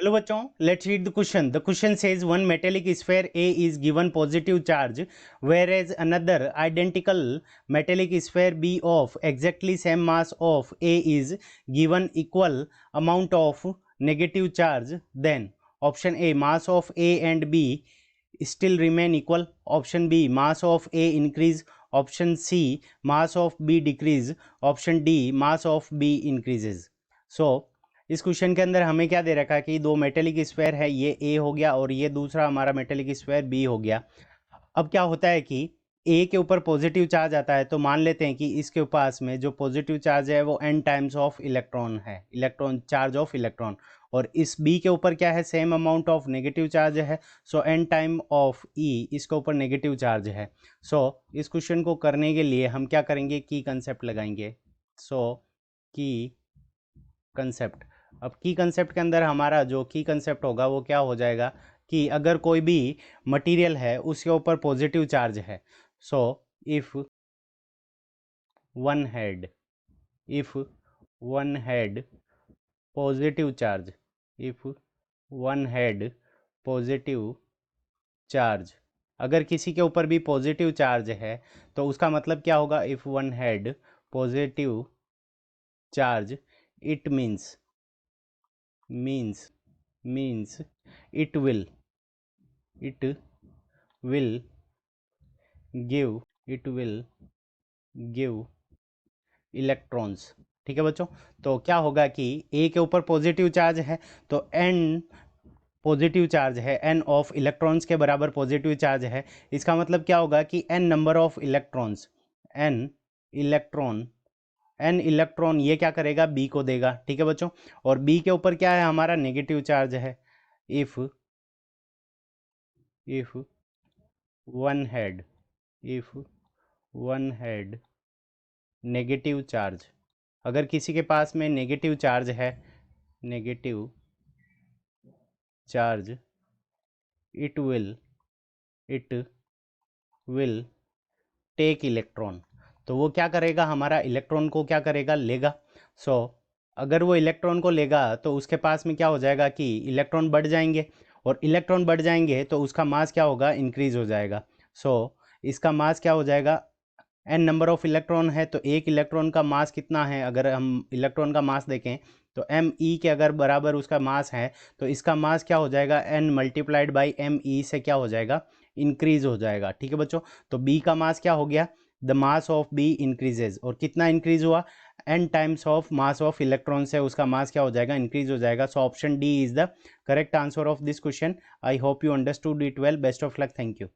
चलो बच्चों, let's read the question. The question says one metallic sphere A is given positive charge, whereas another identical metallic sphere B of exactly same mass of A is given equal amount of negative charge. Then option A, mass of A and B still remain equal. Option B, mass of A increase. Option C, mass of B decrease. Option D, mass of B increases. So इस question के अंदर हमें क्या दे रखा है कि दो metallic sphere है, ये ए हो गया और ये दूसरा हमारा मेटेलिक स्फीयर बी हो गया. अब क्या होता है कि ए के ऊपर पॉजिटिव चार्ज आता है, तो मान लेते हैं कि इसके पास में जो पॉजिटिव चार्ज है वो n टाइम्स ऑफ इलेक्ट्रॉन है, इलेक्ट्रॉन चार्ज ऑफ इलेक्ट्रॉन. और इस बी के ऊपर क्या है, same amount of negative charge है. सो n टाइम ऑफ ई इसके ऊपर नेगेटिव चार्ज है. सो इस क्वेश्चन को करने के लिए हम क्या करेंगे, की कंसेप्ट लगाएंगे. सो की कंसेप्ट. अब की कंसेप्ट के अंदर हमारा जो की कंसेप्ट होगा वो क्या हो जाएगा कि अगर कोई भी मटेरियल है उसके ऊपर पॉजिटिव चार्ज है, so if one had positive charge, if one had positive charge, अगर किसी के ऊपर भी पॉजिटिव चार्ज है तो उसका मतलब क्या होगा, if one had positive charge it means it will give electrons. ठीक है बच्चों, तो क्या होगा कि ए के ऊपर पॉजिटिव चार्ज है तो एन पॉजिटिव चार्ज है, एन ऑफ इलेक्ट्रॉन्स के बराबर पॉजिटिव चार्ज है. इसका मतलब क्या होगा कि n number of electrons, n electron ये क्या करेगा, बी को देगा. ठीक है बच्चों, और बी के ऊपर क्या है, हमारा नेगेटिव चार्ज है. If one had negative charge, अगर किसी के पास में नेगेटिव चार्ज है, negative charge, it will take electron. तो वो क्या करेगा, हमारा इलेक्ट्रॉन को क्या करेगा, लेगा. सो अगर वो इलेक्ट्रॉन को लेगा तो उसके पास में क्या हो जाएगा कि इलेक्ट्रॉन बढ़ जाएंगे, और इलेक्ट्रॉन बढ़ जाएंगे तो उसका मास क्या होगा, इंक्रीज हो जाएगा. सो इसका मास क्या हो जाएगा, एन नंबर ऑफ इलेक्ट्रॉन है तो एक इलेक्ट्रॉन का मास कितना है, अगर हम इलेक्ट्रॉन का मास देखें तो एम ई के अगर बराबर उसका मास है तो इसका मास क्या हो जाएगा, n multiplied by m e से क्या हो जाएगा, इंक्रीज हो जाएगा. ठीक है बच्चों, तो बी का मास क्या हो गया, the mass of B increases, और कितना इंक्रीज हुआ, n times of mass of electron से उसका मास क्या हो जाएगा, इंक्रीज हो जाएगा. So option D is the correct answer of this question. I hope you understood it well. Best of luck. Thank you.